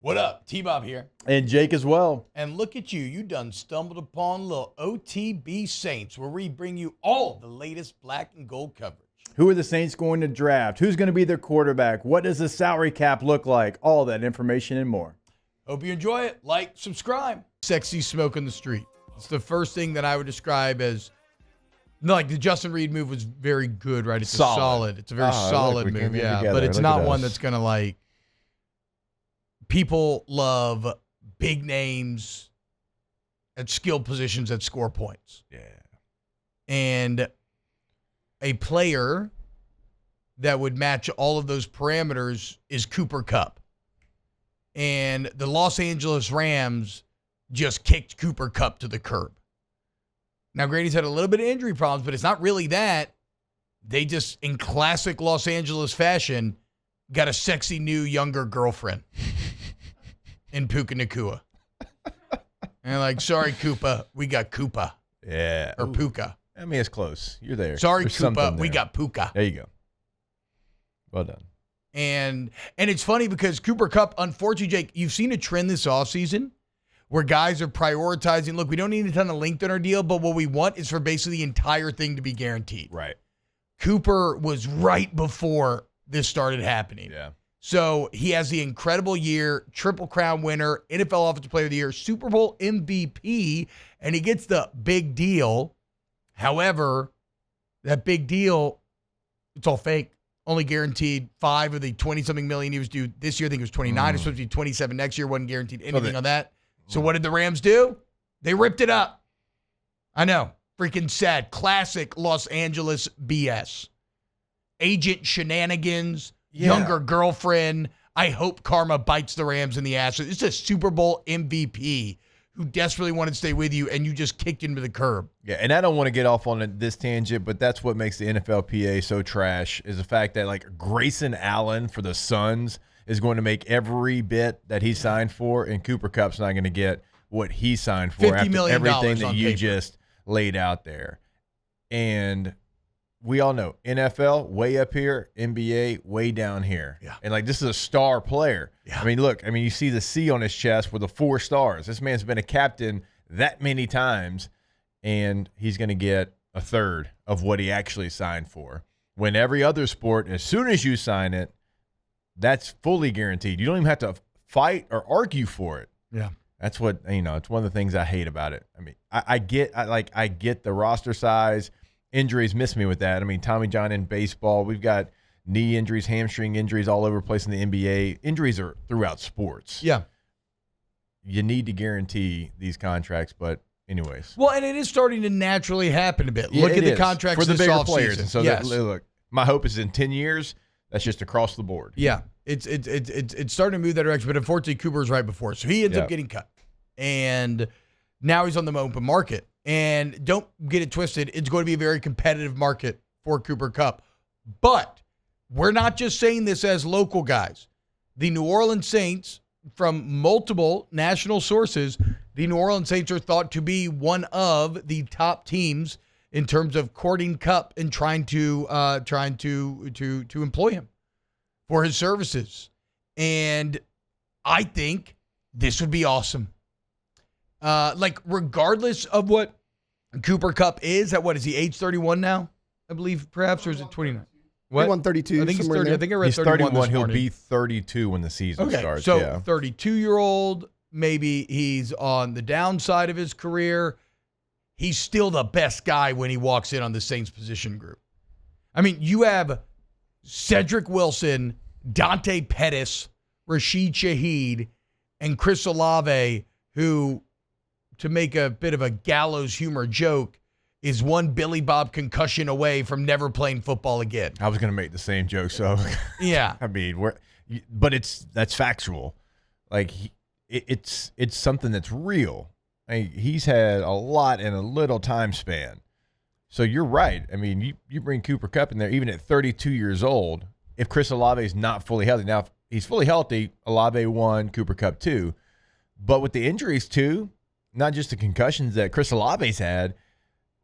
What up? T-Bob here. And Jake as well. And look at you. You done stumbled upon little OTB Saints, where we bring you all the latest black and gold coverage. Who are the Saints going to draft? Who's going to be their quarterback? What does the salary cap look like? All that information and more. Hope you enjoy it. Like, subscribe. Sexy smoke on the street. It's the first thing that I would describe as, like, the Justin Reed move was very good, right? It's solid. It's a very solid move, yeah. But it's not one that's going to, like, people love big names at skilled positions that score points. Yeah. And a player that would match all of those parameters is Cooper Kupp. And the Los Angeles Rams just kicked Cooper Kupp to the curb. Now, Grady's had a little bit of injury problems, but it's not really that. They just, in classic Los Angeles fashion, got a sexy new younger girlfriend in Puka Nakua. And like, sorry, Koopa, we got Koopa. Yeah. Or Puka. I mean, it's close. You're there. Sorry, Koopa, we got Puka. There you go. Well done. And it's funny because Cooper Kupp, unfortunately, Jake, you've seen a trend this offseason where guys are prioritizing, look, we don't need a ton of length in our deal, but what we want is for basically the entire thing to be guaranteed. Right. Cooper was right before this started happening. Yeah. So he has the incredible year, Triple Crown winner, NFL Offensive Player of the Year, Super Bowl MVP, and he gets the big deal. However, that big deal, it's all fake. Only guaranteed 5 of the 20-something million he was due this year. I think it was 29. It's supposed to be 27 next year. Wasn't guaranteed anything on that. So what did the Rams do? They ripped it up. I know. Freaking sad. Classic Los Angeles BS. Agent shenanigans. Yeah. Younger girlfriend. I hope karma bites the Rams in the ass. It's a Super Bowl MVP who desperately wanted to stay with you, and you just kicked him to the curb. Yeah, and I don't want to get off on this tangent, but that's what makes the NFLPA so trash is the fact that, like, Grayson Allen for the Suns is going to make every bit that he signed for, and Cooper Kupp's not going to get what he signed for $50 million everything that you paper. just laid out there. And we all know NFL way up here, NBA way down here. Yeah. And like this is a star player. Yeah. I mean, look, you see the C on his chest with the 4 stars. This man's been a captain that many times, and he's going to get a third of what he actually signed for. When every other sport, as soon as you sign it, that's fully guaranteed. You don't even have to fight or argue for it. Yeah. That's what, it's one of the things I hate about it. I mean, I get the roster size. Injuries miss me with that. I mean, Tommy John in baseball, we've got knee injuries, hamstring injuries all over the place in the NBA. Injuries are throughout sports. Yeah. You need to guarantee these contracts, but anyways. Well, and it is starting to naturally happen a bit. Yeah, Look at the contracts for the this bigger players. offseason. So yes. look, my hope is in 10 years, that's just across the board. Yeah, it's starting to move that direction, but unfortunately, Cooper's right before, so he ends up getting cut, and now he's on the open market. And don't get it twisted; it's going to be a very competitive market for Cooper Kupp. But we're not just saying this as local guys. The New Orleans Saints, from multiple national sources, the New Orleans Saints are thought to be one of the top teams in terms of courting Kupp and trying to employ him for his services. And I think this would be awesome. Regardless of what Cooper Kupp is, what is he, age 31 now? I believe, perhaps, or is it 29? What? 31, I think he's 30. I think I read He's 31 31. this He'll morning. be 32 when the season starts. So yeah. 32-year-old, maybe he's on the downside of his career. He's still the best guy when he walks in on the Saints position group. I mean, you have Cedric Wilson, Dante Pettis, Rashid Shaheed, and Chris Olave, who, to make a bit of a gallows humor joke, is one Billy Bob concussion away from never playing football again. I was going to make the same joke, so yeah. I mean, that's factual. Like it's something that's real. I mean, he's had a lot in a little time span. So you're right. I mean, you bring Cooper Kupp in there, even at 32 years old. If Chris Olave is not fully healthy, now if he's fully healthy, Olave 1, Cooper Kupp 2. But with the injuries too, not just the concussions that Chris Olave's had,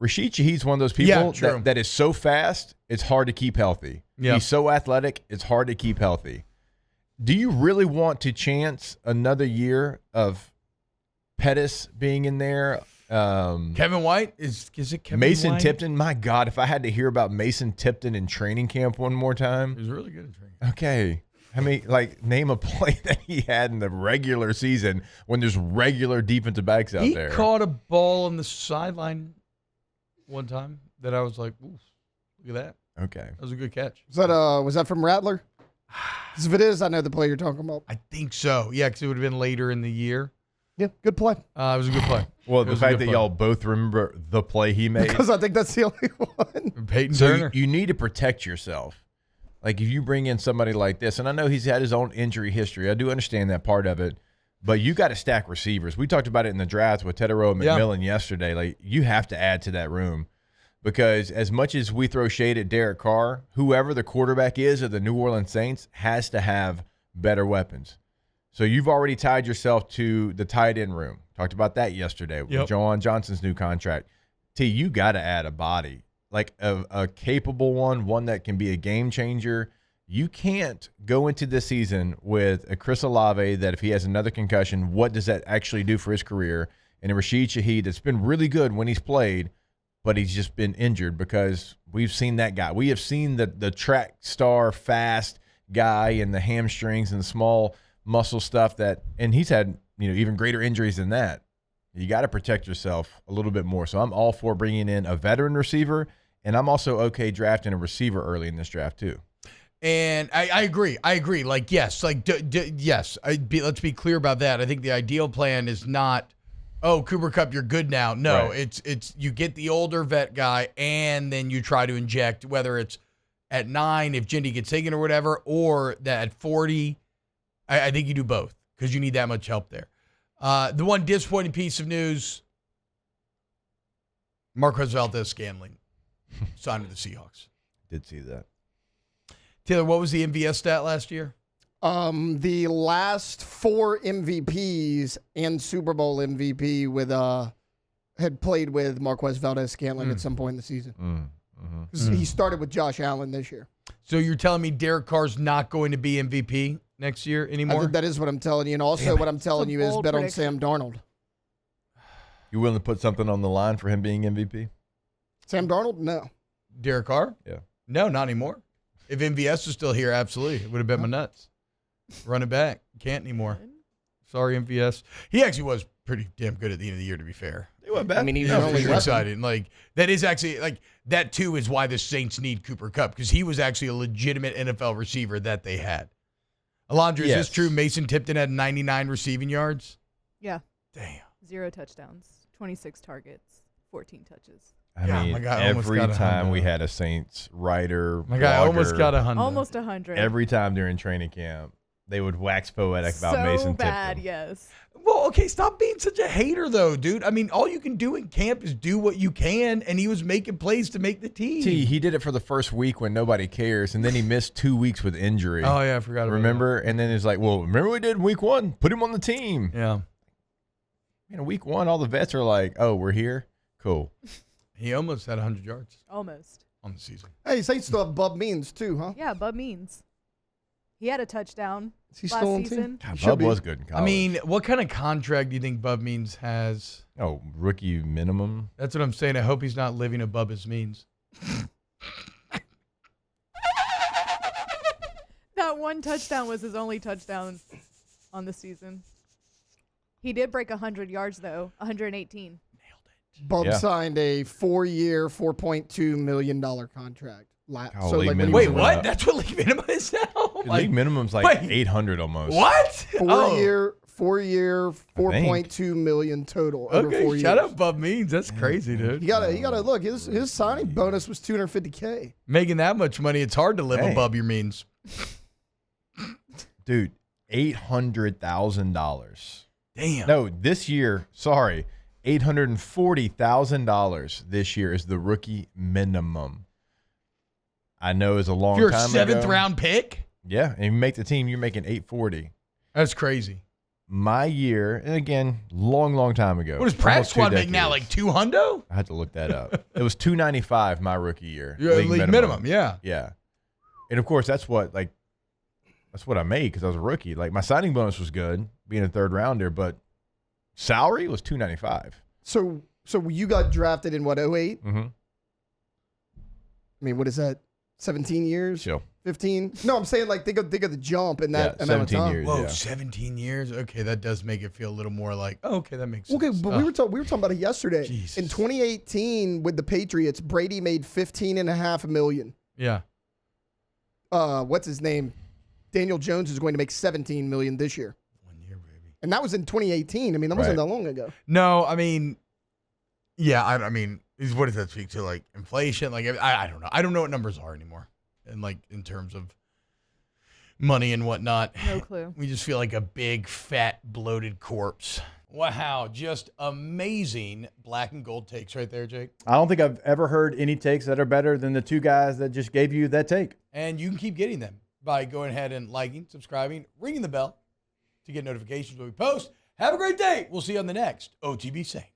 Rashid Shaheed's one of those people that is so fast, it's hard to keep healthy. Yeah. He's so athletic, it's hard to keep healthy. Do you really want to chance another year of Pettis being in there? Kevin White? Is it Kevin Mason White? Tipton? My God, if I had to hear about Mason Tipton in training camp one more time. He was really good at training. Okay. I mean, like, name a play that he had in the regular season when there's regular defensive backs out there. He caught a ball on the sideline one time that I was like, ooh, look at that. Okay. That was a good catch. Was that from Rattler? 'Cause if it is, I know the play you're talking about. I think so. Yeah, because it would have been later in the year. Yeah, good play. It was a good play. Well, It the was a fact good that play. y'all both remember the play he made. Because I think that's the only one. Peyton So Turner. you need to protect yourself. Like, if you bring in somebody like this, and I know he's had his own injury history. I do understand that part of it. But you got to stack receivers. We talked about it in the draft with Tedero and McMillan yesterday. Like, you have to add to that room. Because as much as we throw shade at Derek Carr, whoever the quarterback is of the New Orleans Saints has to have better weapons. So you've already tied yourself to the tight end room. Talked about that yesterday with Jawan Johnson's new contract. You got to add a body, like a capable one that can be a game changer. You can't go into this season with a Chris Olave that if he has another concussion, what does that actually do for his career? And a Rashid Shaheed that's been really good when he's played, but he's just been injured because we've seen that guy. We have seen the track star, fast guy and the hamstrings and the small muscle stuff and he's had, even greater injuries than that. You got to protect yourself a little bit more. So I'm all for bringing in a veteran receiver, and I'm also okay drafting a receiver early in this draft too. And I agree. Like, yes. Yes. Let's be clear about that. I think the ideal plan is not, oh, Cooper Kupp, you're good now. No, Right. it's you get the older vet guy, and then you try to inject, whether it's at 9 if Jindy gets taken or whatever, or that at 40. I think you do both because you need that much help there. The one disappointing piece of news, Marquez Valdez-Scantling signed with the Seahawks. Did see that. Taylor, what was the MVS stat last year? The last 4 MVPs and Super Bowl MVP had played with Marquez Valdez-Scantling at some point in the season. He started with Josh Allen this year. So you're telling me Derek Carr's not going to be MVP next year anymore? That is what I'm telling you. And also what I'm telling you is bold bet on prediction. Sam Darnold. You willing to put something on the line for him being MVP? Sam Darnold? No. Derek Carr? Yeah. No, not anymore. If MVS was still here, absolutely. It would have been my nuts. Run it back. Can't anymore. Sorry, MVS. He actually was pretty damn good at the end of the year, to be fair. He went back. I mean, he's Yeah, your only pretty weapon. excited. Like, that is actually, like, that too is why the Saints need Cooper Kupp, because he was actually a legitimate NFL receiver that they had. Alondra, is this true? Mason Tipton had 99 receiving yards? Yeah. Damn. 0 touchdowns, 26 targets, 14 touches. I Yeah, mean, my guy almost every got a time we hundo. had a Saints writer, My guy almost blogger, got 100. Almost 100. every time during training camp, they would wax poetic about so Mason bad, Tipton. yes. Well, okay, stop being such a hater, though, dude. I mean, all you can do in camp is do what you can, and he was making plays to make the team. He did it for the first week when nobody cares, and then he missed 2 weeks with injury. Oh, yeah, I forgot about Remember? And then it's like, well, remember we did in week 1? Put him on the team. that. Yeah. In week 1, all the vets are like, oh, we're here? Cool. He almost had 100 yards Almost. on the season. Hey, Saints still have Bub Means, too, huh? Yeah, Bub Means. He had a touchdown Is he last still on season. team? God, Should Bub be. was good in college. I mean, what kind of contract do you think Bub Means has? oh, rookie minimum. That's what I'm saying. I hope he's not living above his means. That one touchdown was his only touchdown on the season. He did break 100 yards, though, 118. Bub Yeah. signed a 4-year, $4.2 million contract. Oh, league when he minimum was- Wait, went what? up. That's what league minimum is now? League minimum's like wait. 800 almost. What? Four-year, $4.2 million total over 4 Okay, years. shut up, Bub Means. That's crazy, dude. You gotta look. His signing bonus was $250K. Making that much money, it's hard to live Dang. above your means. Dude, $800,000. Damn. No, this year, sorry, $840,000 this year is the rookie minimum. I know it's a long If you're a time seventh ago. round pick, Yeah, and you make the team, you're making $840. that's crazy. My year, and again, long time ago. What does practice almost 2 squad make now? decades. Like 200? I had to look that up. It was $295 my rookie year. League minimum, yeah. Yeah. And of course, that's what, like That's what I made because I was a rookie. Like my signing bonus was good, being a third rounder, but salary was $295. So you got drafted in what, 08? Mm-hmm. I mean, what is that? 17 years? Chill. 15? No, I'm saying like think of the jump in that amount of 17 time. years. Whoa, Yeah. 17 years? Okay, that does make it feel a little more like, oh, okay, that makes sense. Okay, but we were talking about it yesterday. Jesus. In 2018 with the Patriots, Brady made $15.5 million. Yeah. What's his name? Daniel Jones is going to make $17 million this year. 1 year, baby. And that was in 2018. I mean, that wasn't that long ago. No, I mean, yeah, I mean, what does that speak to? Like inflation? Like, I don't know. I don't know what numbers are anymore. And like in terms of money and whatnot. No clue. We just feel like a big, fat, bloated corpse. Wow, just amazing black and gold takes right there, Jake. I don't think I've ever heard any takes that are better than the two guys that just gave you that take. And you can keep getting them by going ahead and liking, subscribing, ringing the bell to get notifications when we post. Have a great day. We'll see you on the next OTB Saints.